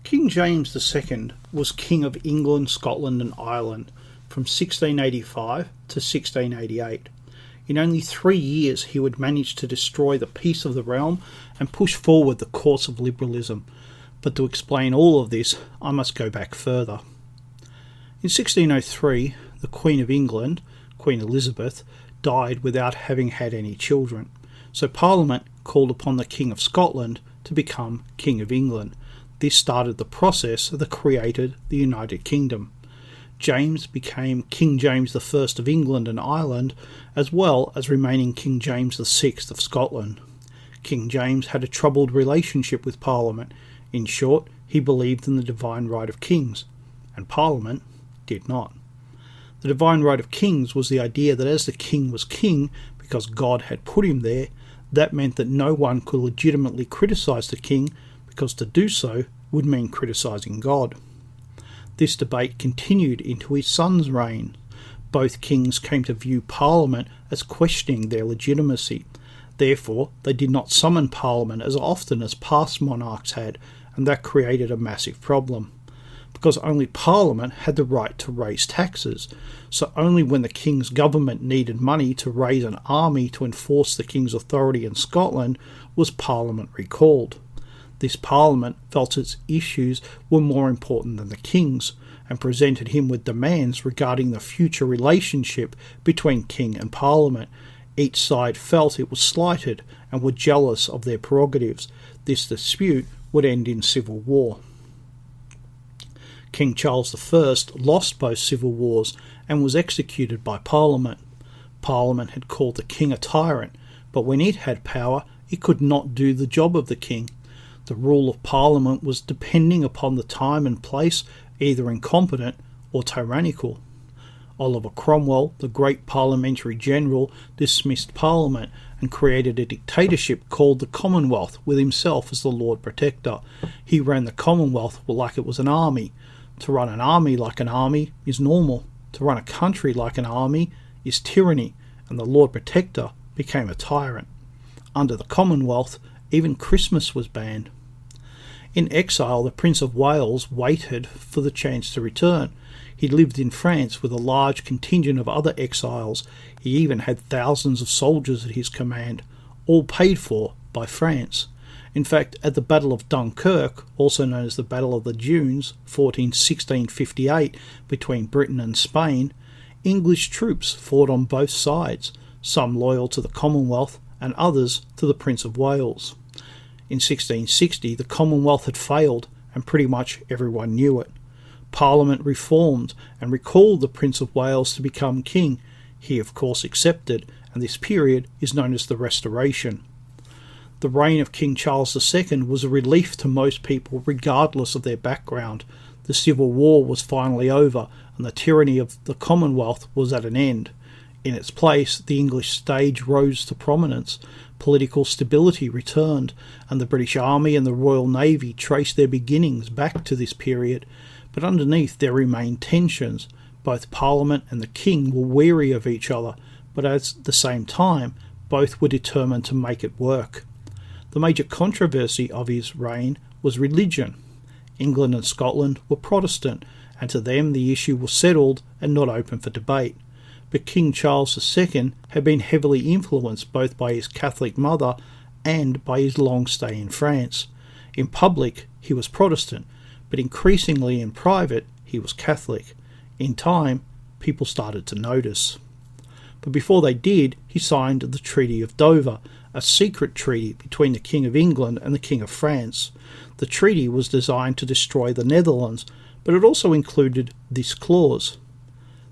King James II was King of England, Scotland and Ireland from 1685 to 1688. In only 3 years he would manage to destroy the peace of the realm and push forward the course of liberalism. But to explain all of this, I must go back further. In 1603, the Queen of England, Queen Elizabeth, died without having had any children, so Parliament called upon the King of Scotland to become King of England. This started the process that created the United Kingdom. James became King James I of England and Ireland, as well as remaining King James VI of Scotland. King James had a troubled relationship with Parliament. In short, he believed in the divine right of kings, and Parliament did not. The divine right of kings was the idea that as the king was king because God had put him there, that meant that no one could legitimately criticise the king, because to do so would mean criticising God. This debate continued into his son's reign. Both kings came to view Parliament as questioning their legitimacy. Therefore, they did not summon Parliament as often as past monarchs had, and that created a massive problem. Because only Parliament had the right to raise taxes, so only when the king's government needed money to raise an army to enforce the king's authority in Scotland was Parliament recalled. This Parliament felt its issues were more important than the king's, and presented him with demands regarding the future relationship between king and Parliament. Each side felt it was slighted and were jealous of their prerogatives. This dispute would end in civil war. King Charles I lost both civil wars and was executed by Parliament. Parliament had called the king a tyrant, but when it had power, it could not do the job of the king. The rule of Parliament was depending upon the time and place, either incompetent or tyrannical. Oliver Cromwell, the great parliamentary general, dismissed Parliament and created a dictatorship called the Commonwealth, with himself as the Lord Protector. He ran the Commonwealth like it was an army. To run an army like an army is normal. To run a country like an army is tyranny, and the Lord Protector became a tyrant. Under the Commonwealth, even Christmas was banned. In exile, the Prince of Wales waited for the chance to return. He lived in France with a large contingent of other exiles. He even had thousands of soldiers at his command, all paid for by France. In fact, at the Battle of Dunkirk, also known as the Battle of the Dunes, 1658, between Britain and Spain, English troops fought on both sides, some loyal to the Commonwealth and others to the Prince of Wales. In 1660, the Commonwealth had failed, and pretty much everyone knew it. Parliament reformed and recalled the Prince of Wales to become king. He, of course, accepted, and this period is known as the Restoration. The reign of King Charles II was a relief to most people, regardless of their background. The Civil War was finally over, and the tyranny of the Commonwealth was at an end. In its place, the English stage rose to prominence. Political stability returned, and the British Army and the Royal Navy traced their beginnings back to this period. But underneath there remained tensions. Both Parliament and the King were wary of each other, but at the same time, both were determined to make it work. The major controversy of his reign was religion. England and Scotland were Protestant, and to them the issue was settled and not open for debate. But King Charles II had been heavily influenced both by his Catholic mother and by his long stay in France. In public, he was Protestant, but increasingly in private, he was Catholic. In time, people started to notice. But before they did, he signed the Treaty of Dover, a secret treaty between the King of England and the King of France. The treaty was designed to destroy the Netherlands, but it also included this clause: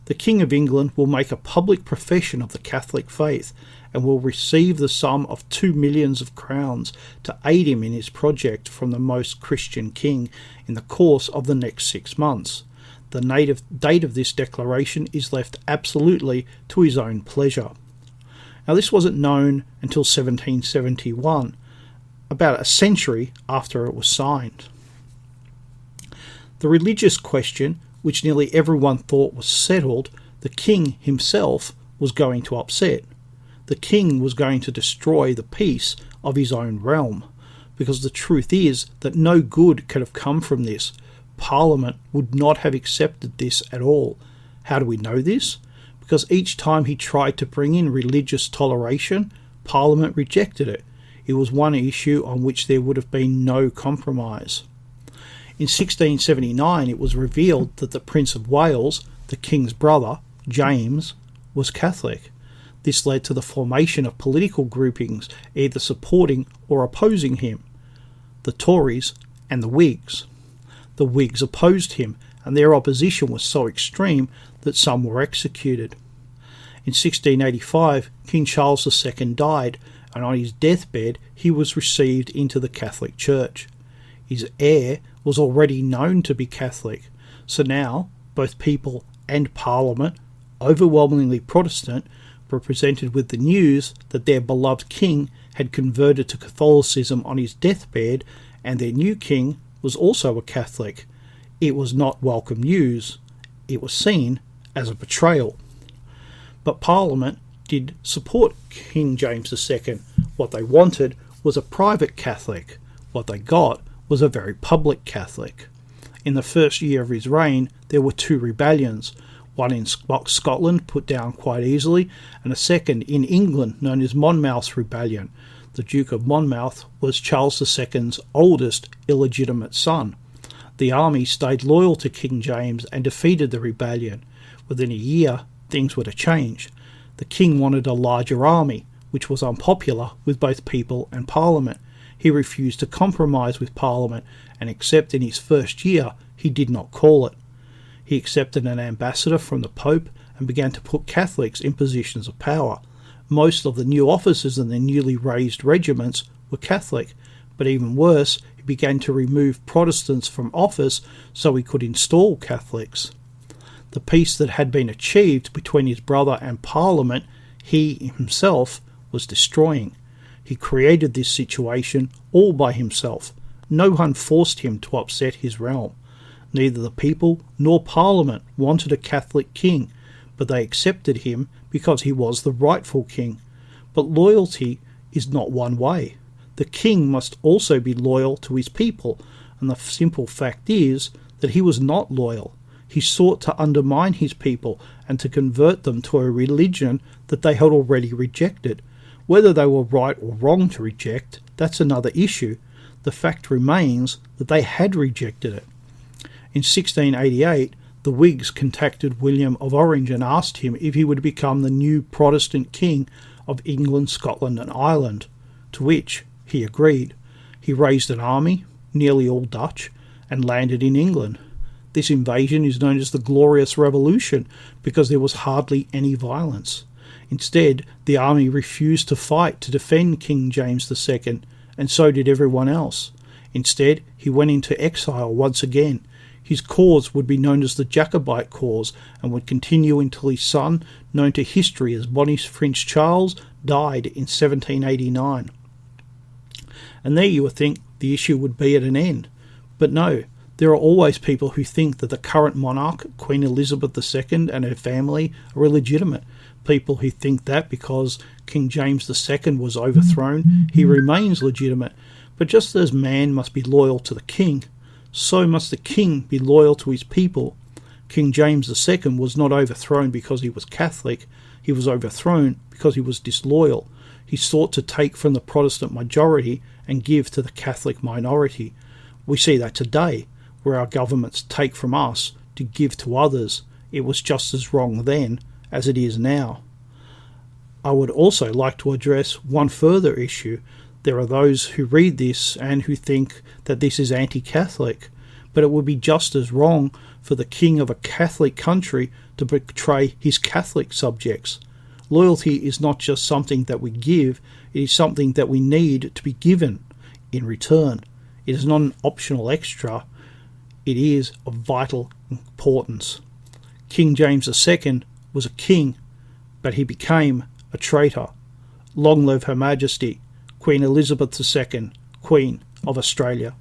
the King of England will make a public profession of the Catholic faith and will receive the sum of 2 millions of crowns to aid him in his project from the most Christian king in the course of the next 6 months. The date of this declaration is left absolutely to his own pleasure. Now, this wasn't known until 1771, about a century after it was signed. The religious question, which nearly everyone thought was settled, the king himself was going to upset. The king was going to destroy the peace of his own realm. because the truth is that no good could have come from this. Parliament would not have accepted this at all. How do we know this? Because each time he tried to bring in religious toleration, Parliament rejected it. It was one issue on which there would have been no compromise. In 1679 it was revealed that the Prince of Wales, the King's brother, James, was Catholic. This led to the formation of political groupings either supporting or opposing him: the Tories and the Whigs. The Whigs opposed him, and their opposition was so extreme that some were executed. In 1685, King Charles II died, and on his deathbed he was received into the Catholic Church. His heir was already known to be Catholic, so now both people and Parliament, overwhelmingly Protestant, were presented with the news that their beloved king had converted to Catholicism on his deathbed, and their new king was also a Catholic. It was not welcome news. It was seen as a betrayal. But Parliament did support King James II. What they wanted was a private Catholic. What they got was a very public Catholic. In the first year of his reign, there were two rebellions, one in Scotland put down quite easily, and a second in England known as Monmouth's Rebellion. The Duke of Monmouth was Charles II's oldest illegitimate son. The army stayed loyal to King James and defeated the rebellion. Within a year, things were to change. The king wanted a larger army, which was unpopular with both people and Parliament. He refused to compromise with Parliament, and except in his first year, he did not call it. He accepted an ambassador from the Pope and began to put Catholics in positions of power. Most of the new officers in the newly raised regiments were Catholic, but even worse, he began to remove Protestants from office so he could install Catholics. The peace that had been achieved between his brother and Parliament, he himself was destroying. He created this situation all by himself. No one forced him to upset his realm. Neither the people nor Parliament wanted a Catholic king, but they accepted him because he was the rightful king. But loyalty is not one way. The king must also be loyal to his people, and the simple fact is that he was not loyal. He sought to undermine his people and to convert them to a religion that they had already rejected. Whether they were right or wrong to reject, that's another issue. The fact remains that they had rejected it. In 1688, the Whigs contacted William of Orange and asked him if he would become the new Protestant king of England, Scotland and Ireland, to which he agreed. He raised an army, nearly all Dutch, and landed in England. This invasion is known as the Glorious Revolution because there was hardly any violence. Instead, the army refused to fight to defend King James II, and so did everyone else. Instead, he went into exile once again. His cause would be known as the Jacobite cause and would continue until his son, known to history as Bonnie Prince Charles, died in 1789. And there you would think the issue would be at an end. But no, there are always people who think that the current monarch, Queen Elizabeth II, and her family are illegitimate. People who think that because King James II was overthrown, he remains legitimate. But just as man must be loyal to the king, so must the king be loyal to his people. King James II was not overthrown because he was Catholic. He was overthrown because he was disloyal. He sought to take from the Protestant majority and give to the Catholic minority. We see that today, where our governments take from us to give to others. It was just as wrong then as it is now. I would also like to address one further issue. There are those who read this and who think that this is anti-Catholic, but it would be just as wrong for the king of a Catholic country to betray his Catholic subjects. Loyalty is not just something that we give, it is something that we need to be given in return. It is not an optional extra, it is of vital importance. King James II was a king, but he became a traitor. Long live Her Majesty, Queen Elizabeth II, Queen of Australia.